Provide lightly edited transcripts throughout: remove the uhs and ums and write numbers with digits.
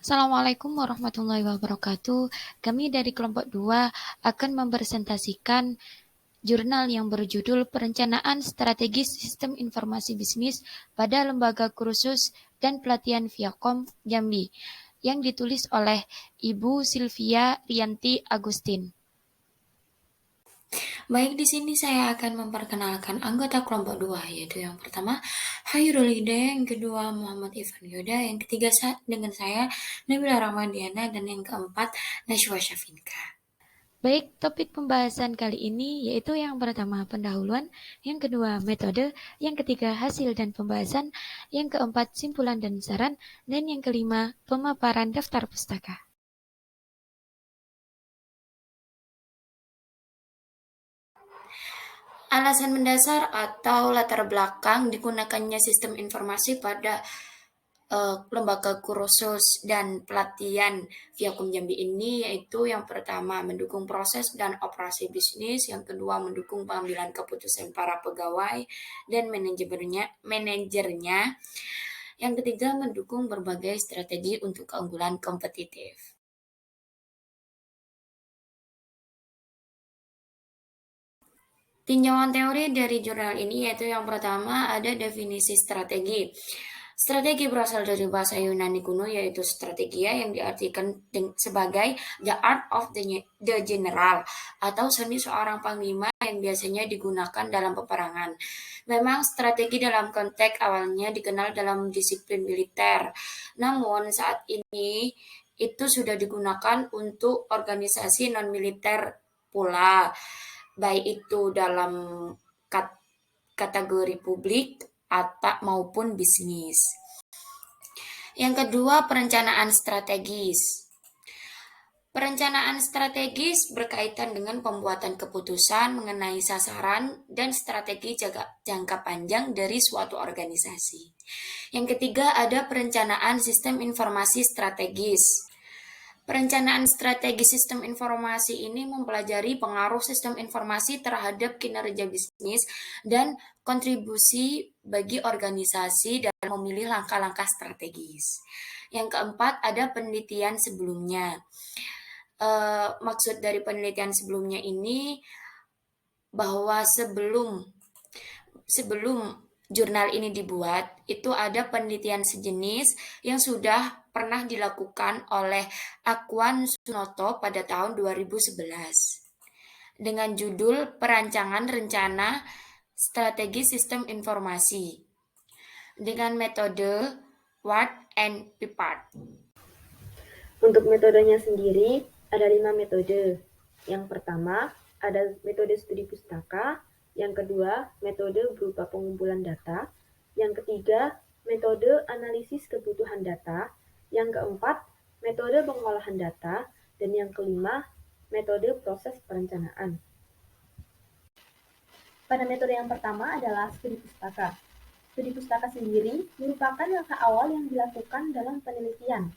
Assalamualaikum warahmatullahi wabarakatuh. Kami dari kelompok 2 akan mempresentasikan jurnal yang berjudul Perencanaan Strategis Sistem Informasi Bisnis pada Lembaga Kursus dan Pelatihan Viacom Jambi yang ditulis oleh Ibu Sylvia Rianti Agustin. Baik, di sini saya akan memperkenalkan anggota kelompok 2, yaitu yang pertama Hairul Hidayah, yang kedua Muhammad Irfan Yoda, yang ketiga dengan saya Nabila Rahmadiana, dan yang keempat Najwa Syafinka. Baik, topik pembahasan kali ini yaitu yang pertama pendahuluan, yang kedua metode, yang ketiga hasil dan pembahasan, yang keempat simpulan dan saran, dan yang kelima pemaparan daftar pustaka. Alasan mendasar atau latar belakang digunakannya sistem informasi pada lembaga kursus dan pelatihan Viacom Jambi ini yaitu yang pertama mendukung proses dan operasi bisnis, yang kedua mendukung pengambilan keputusan para pegawai dan manajernya, yang ketiga mendukung berbagai strategi untuk keunggulan kompetitif. Tinjauan teori dari jurnal ini yaitu yang pertama ada definisi strategi. Strategi berasal dari bahasa Yunani kuno yaitu strategia yang diartikan sebagai the art of the general atau seni seorang panglima yang biasanya digunakan dalam peperangan. Memang strategi dalam konteks awalnya dikenal dalam disiplin militer, namun saat ini itu sudah digunakan untuk organisasi non-militer pula, baik itu dalam kategori publik atau maupun bisnis. Yang kedua, perencanaan strategis. Perencanaan strategis berkaitan dengan pembuatan keputusan mengenai sasaran dan strategi jangka panjang dari suatu organisasi. Yang ketiga, ada perencanaan sistem informasi strategis. Perencanaan strategi sistem informasi ini mempelajari pengaruh sistem informasi terhadap kinerja bisnis dan kontribusi bagi organisasi dalam memilih langkah-langkah strategis. Yang keempat, ada penelitian sebelumnya. Maksud dari penelitian sebelumnya ini bahwa sebelum jurnal ini dibuat, itu ada penelitian sejenis yang sudah pernah dilakukan oleh Akwan Sunoto pada tahun 2011 dengan judul Perancangan Rencana Strategi Sistem Informasi dengan metode Ward and Pipart. Untuk metodenya sendiri ada 5 metode. Yang pertama ada metode studi pustaka, yang kedua metode berupa pengumpulan data, yang ketiga metode analisis kebutuhan data, yang keempat metode pengolahan data, dan yang kelima metode proses perencanaan. Pada metode yang pertama adalah studi pustaka. Studi pustaka sendiri merupakan langkah awal yang dilakukan dalam penelitian.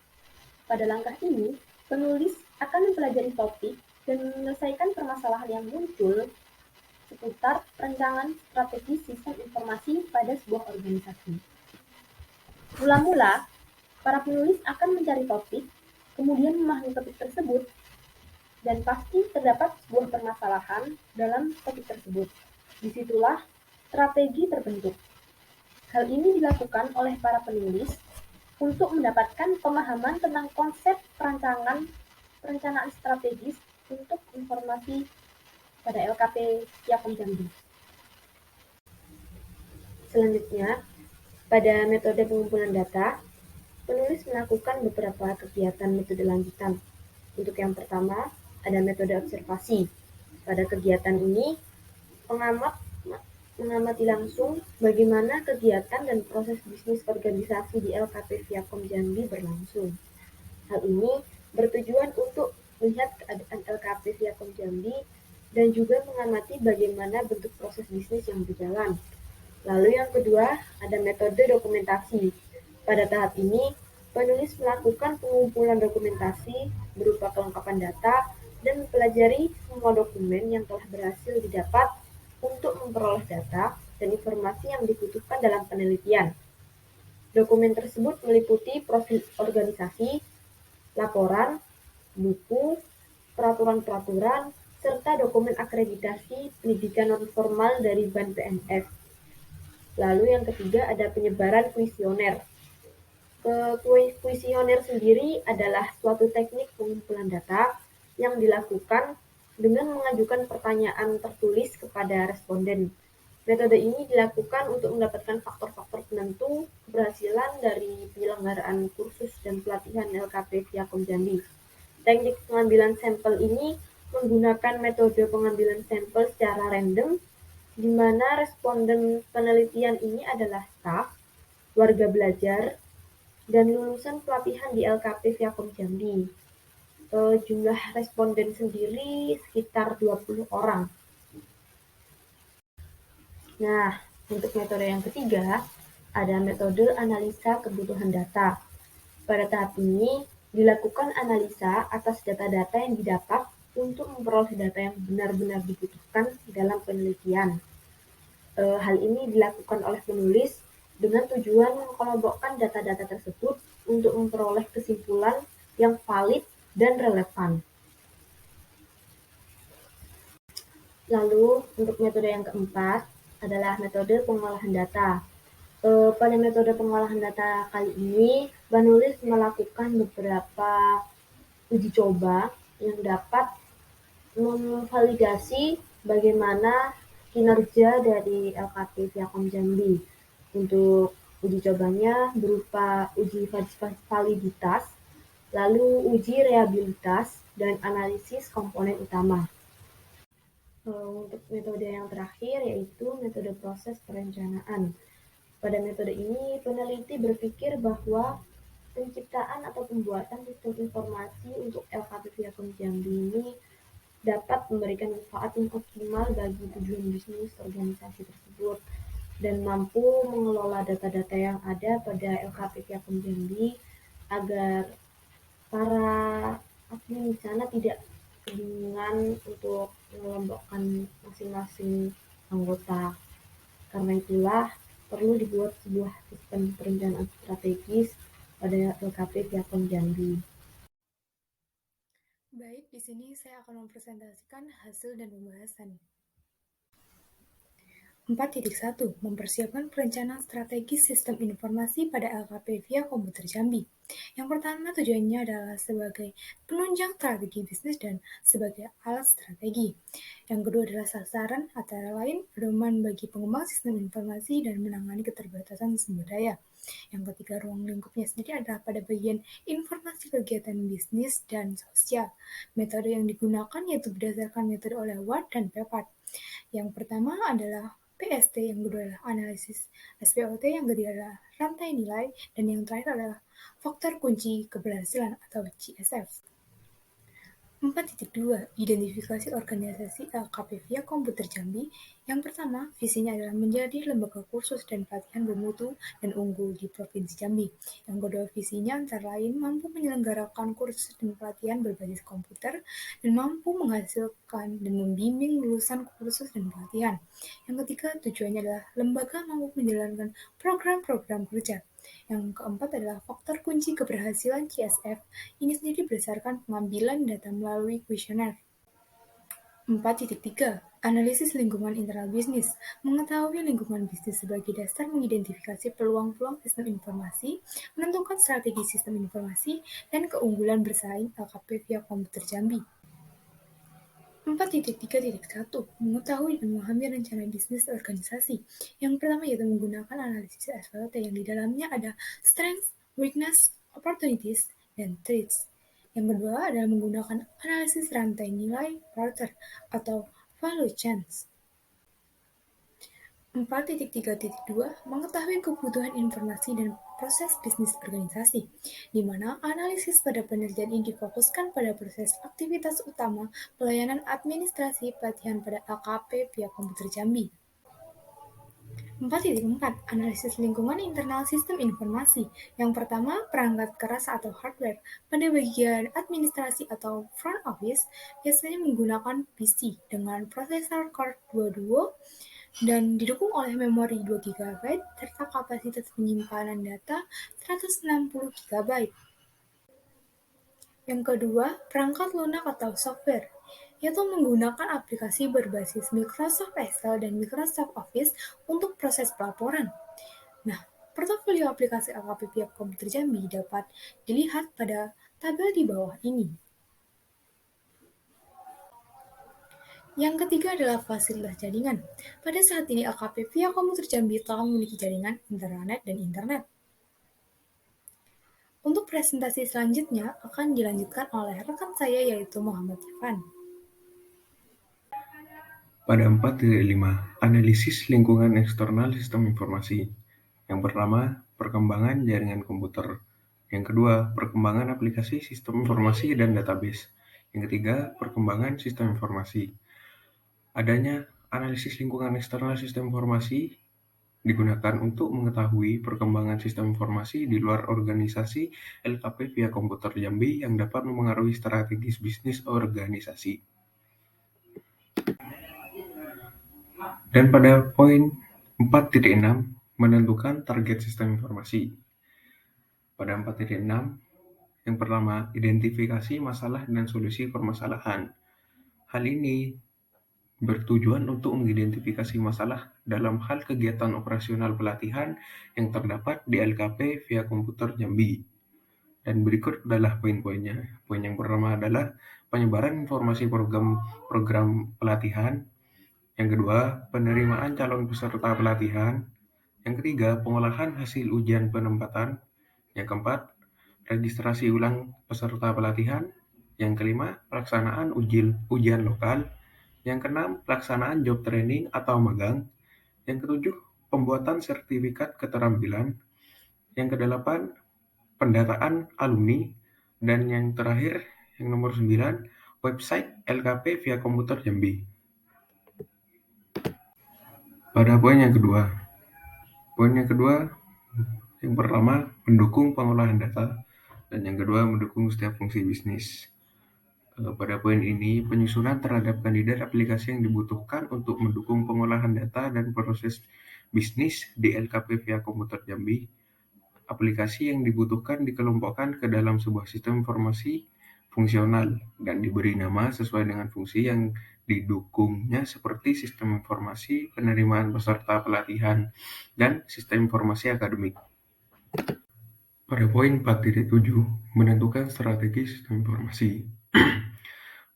Pada langkah ini, penulis akan mempelajari topik dan menyelesaikan permasalahan yang muncul seputar perencanaan strategi sistem informasi pada sebuah organisasi. Mula-mula, para penulis akan mencari topik, kemudian memahami topik tersebut, dan pasti terdapat sebuah permasalahan dalam topik tersebut. Disitulah strategi terbentuk. Hal ini dilakukan oleh para penulis untuk mendapatkan pemahaman tentang konsep perencanaan strategis untuk informasi pada LKP Viacom Jambi. Selanjutnya, pada metode pengumpulan data, penulis melakukan beberapa kegiatan metode lanjutan. Untuk yang pertama, ada metode observasi. Pada kegiatan ini, pengamat mengamati langsung bagaimana kegiatan dan proses bisnis organisasi di LKP Viacom Jambi berlangsung. Hal ini bertujuan untuk melihat keadaan LKP Viacom Jambi dan juga mengamati bagaimana bentuk proses bisnis yang berjalan. Lalu yang kedua, ada metode dokumentasi. Pada tahap ini, penulis melakukan pengumpulan dokumentasi berupa kelengkapan data dan mempelajari semua dokumen yang telah berhasil didapat untuk memperoleh data dan informasi yang dibutuhkan dalam penelitian. Dokumen tersebut meliputi profil organisasi, laporan, buku, peraturan-peraturan, serta dokumen akreditasi pendidikan non-formal dari BAN PNS. Lalu yang ketiga ada penyebaran kuesioner. Kuesioner sendiri adalah suatu teknik pengumpulan data yang dilakukan dengan mengajukan pertanyaan tertulis kepada responden. Metode ini dilakukan untuk mendapatkan faktor-faktor penentu keberhasilan dari penyelenggaraan kursus dan pelatihan LKP via Komjambi. Teknik pengambilan sampel ini menggunakan metode pengambilan sampel secara random, di mana responden penelitian ini adalah staf, warga belajar, dan lulusan pelatihan di LKP via Komjambi. Jumlah responden sendiri sekitar 20 orang. Nah, untuk metode yang ketiga, ada metode analisa kebutuhan data. Pada tahap ini, dilakukan analisa atas data-data yang didapat untuk memperoleh data yang benar-benar dibutuhkan dalam penelitian. Hal ini dilakukan oleh penulis dengan tujuan mengelompokkan data-data tersebut untuk memperoleh kesimpulan yang valid dan relevan. Lalu, untuk metode yang keempat adalah metode pengolahan data. Pada metode pengolahan data kali ini, penulis melakukan beberapa uji coba yang dapat memvalidasi bagaimana kinerja dari LKP via Komjambi. Untuk uji cobanya berupa uji validitas, lalu uji reliabilitas, dan analisis komponen utama. Untuk metode yang terakhir yaitu metode proses perencanaan. Pada metode ini, peneliti berpikir bahwa penciptaan atau pembuatan sistem informasi untuk LKP via Komjambi ini dapat memberikan manfaat yang optimal bagi tujuan bisnis organisasi tersebut dan mampu mengelola data-data yang ada pada LKP via Komjambi agar para admin di sana tidak kebingungan untuk mengelompokkan masing-masing anggota. Karena itulah perlu dibuat sebuah sistem perencanaan strategis pada LKP via Komjambi. Baik, di sini saya akan mempresentasikan hasil dan pembahasan. 4.1. Mempersiapkan perencanaan strategi sistem informasi pada LKP via komputer Jambi. Yang pertama tujuannya adalah sebagai penunjang strategi bisnis dan sebagai alat strategi. Yang kedua adalah sasaran antara lain pedoman bagi pengembang sistem informasi dan menangani keterbatasan sumber daya. Yang ketiga, ruang lingkupnya sendiri adalah pada bagian informasi kegiatan bisnis dan sosial. Metode yang digunakan yaitu berdasarkan metode oleh Ward dan Pepard. Yang pertama adalah PST, yang kedua adalah analisis SPOT, yang ketiga adalah rantai nilai, dan yang terakhir adalah faktor kunci keberhasilan atau GSF. 4.2. Identifikasi organisasi LKP via komputer Jambi. Yang pertama, visinya adalah menjadi lembaga kursus dan pelatihan bermutu dan unggul di Provinsi Jambi. Yang kedua, visinya antara lain mampu menyelenggarakan kursus dan pelatihan berbasis komputer dan mampu menghasilkan dan membimbing lulusan kursus dan pelatihan. Yang ketiga, tujuannya adalah lembaga mampu menjalankan program-program kerja. Yang keempat adalah faktor kunci keberhasilan CSF. Ini sendiri berdasarkan pengambilan data melalui kuesioner. 4.3. Analisis lingkungan internal bisnis. Mengetahui lingkungan bisnis sebagai dasar mengidentifikasi peluang-peluang sistem informasi, menentukan strategi sistem informasi, dan keunggulan bersaing LKP via komputer Jambi. 4.3.1. Mengetahui dan memahami rencana bisnis organisasi. Yang pertama yaitu menggunakan analisis SWOT yang di dalamnya ada strengths, weakness, opportunities, dan threats. Yang kedua adalah menggunakan analisis rantai nilai Porter atau value chains. 4.3.2 Mengetahui kebutuhan informasi dan proses bisnis organisasi, di mana analisis pada penelitian ini difokuskan pada proses aktivitas utama pelayanan administrasi pelatihan pada LKP via komputer Jambi. 4.4 Analisis lingkungan internal sistem informasi. Yang pertama, perangkat keras atau hardware. Pada bagian administrasi atau front office, biasanya menggunakan PC dengan prosesor Core 2 Duo dan didukung oleh memori 2 GB serta kapasitas penyimpanan data 160 GB. Yang kedua, perangkat lunak atau software, yaitu menggunakan aplikasi berbasis Microsoft Excel dan Microsoft Office untuk proses pelaporan. Nah, portofolio aplikasi LKP pihak Komputer Jambi dapat dilihat pada tabel di bawah ini. Yang ketiga adalah fasilitas jaringan. Pada saat ini LKP via Komputer Jambi telah memiliki jaringan internet dan internet. Untuk presentasi selanjutnya akan dilanjutkan oleh rekan saya yaitu Muhammad Irfan. Pada 4.5, analisis lingkungan eksternal sistem informasi. Yang pertama, perkembangan jaringan komputer. Yang kedua, perkembangan aplikasi sistem informasi dan database. Yang ketiga, perkembangan sistem informasi. Adanya analisis lingkungan eksternal sistem informasi digunakan untuk mengetahui perkembangan sistem informasi di luar organisasi LKP via Komputer Jambi yang dapat memengaruhi strategis bisnis organisasi. Dan pada poin 4.6, menentukan target sistem informasi. Pada 4.6, yang pertama, identifikasi masalah dan solusi permasalahan. Hal ini bertujuan untuk mengidentifikasi masalah dalam hal kegiatan operasional pelatihan yang terdapat di LKP via Komputer Jambi. Dan berikut adalah poin-poinnya. Poin yang pertama adalah penyebaran informasi program pelatihan. Yang kedua, penerimaan calon peserta pelatihan. Yang ketiga, pengolahan hasil ujian penempatan. Yang keempat, registrasi ulang peserta pelatihan. Yang kelima, pelaksanaan ujian lokal. Yang keenam, pelaksanaan job training atau magang. Yang ketujuh, pembuatan sertifikat keterampilan. Yang kedelapan, pendataan alumni. Dan yang terakhir, yang nomor 9, website LKP via Komputer Jambi. Pada poin yang kedua, yang pertama, mendukung pengolahan data, dan yang kedua, mendukung setiap fungsi bisnis. Pada poin ini, penyusunan terhadap kandidat aplikasi yang dibutuhkan untuk mendukung pengolahan data dan proses bisnis di LKP via Komputer Jambi. Aplikasi yang dibutuhkan dikelompokkan ke dalam sebuah sistem informasi fungsional dan diberi nama sesuai dengan fungsi yang didukungnya seperti sistem informasi penerimaan peserta pelatihan dan sistem informasi akademik. Pada poin 4.7, menentukan strategi sistem informasi.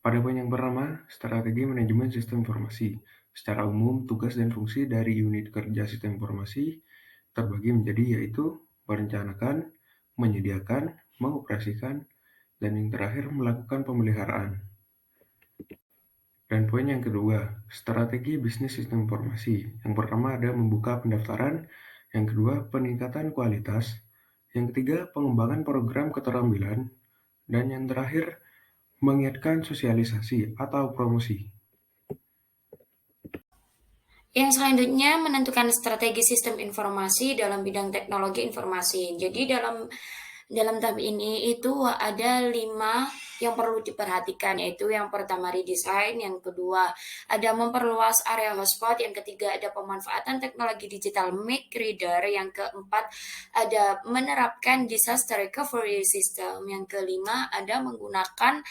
Pada poin yang pertama, strategi manajemen sistem informasi. Secara umum, tugas dan fungsi dari unit kerja sistem informasi terbagi menjadi yaitu merencanakan, menyediakan, mengoperasikan, dan yang terakhir melakukan pemeliharaan. Dan poin yang kedua, strategi bisnis sistem informasi. Yang pertama ada membuka pendaftaran, yang kedua peningkatan kualitas, yang ketiga pengembangan program keterampilan, dan yang terakhir mengiatkan sosialisasi atau promosi. Yang selanjutnya menentukan strategi sistem informasi dalam bidang teknologi informasi. Jadi dalam tahap ini itu ada 5 yang perlu diperhatikan, yaitu yang pertama redesign, yang kedua ada memperluas area hotspot, yang ketiga ada pemanfaatan teknologi digital mic reader, yang keempat ada menerapkan disaster recovery system, yang kelima ada menggunakan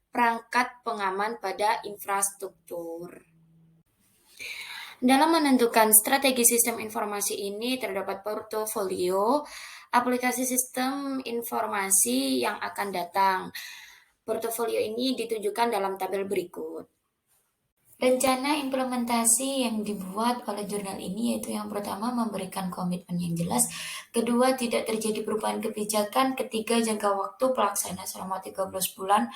perangkat pengaman pada infrastruktur. Dalam menentukan strategi sistem informasi ini terdapat portofolio aplikasi sistem informasi yang akan datang. Portofolio ini ditunjukkan dalam tabel berikut. Rencana implementasi yang dibuat oleh jurnal ini yaitu yang pertama memberikan komitmen yang jelas, kedua tidak terjadi perubahan kebijakan, ketiga jangka waktu pelaksana selama 13 bulan,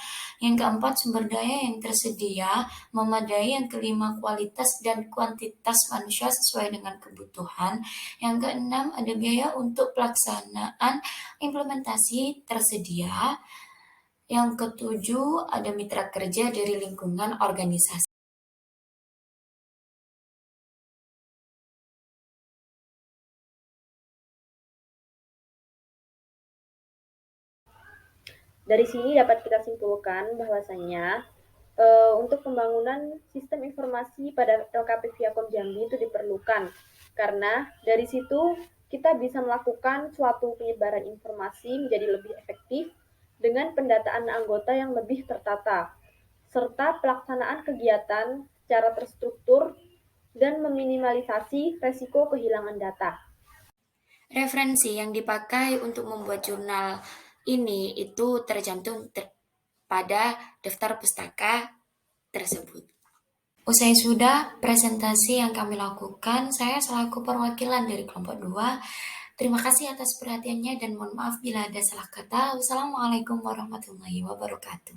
yang keempat sumber daya yang tersedia memadai, yang kelima kualitas dan kuantitas manusia sesuai dengan kebutuhan, yang keenam ada biaya untuk pelaksanaan implementasi tersedia, yang ketujuh ada mitra kerja dari lingkungan organisasi. Dari sini dapat kita simpulkan bahwasanya untuk pembangunan sistem informasi pada LKP Viacom Jambi itu diperlukan karena dari situ kita bisa melakukan suatu penyebaran informasi menjadi lebih efektif dengan pendataan anggota yang lebih tertata, serta pelaksanaan kegiatan secara terstruktur dan meminimalisasi resiko kehilangan data. Referensi yang dipakai untuk membuat jurnal ini itu tercantum pada daftar pustaka tersebut. Usai sudah presentasi yang kami lakukan, saya selaku perwakilan dari kelompok 2, terima kasih atas perhatiannya dan mohon maaf bila ada salah kata. Wassalamualaikum warahmatullahi wabarakatuh.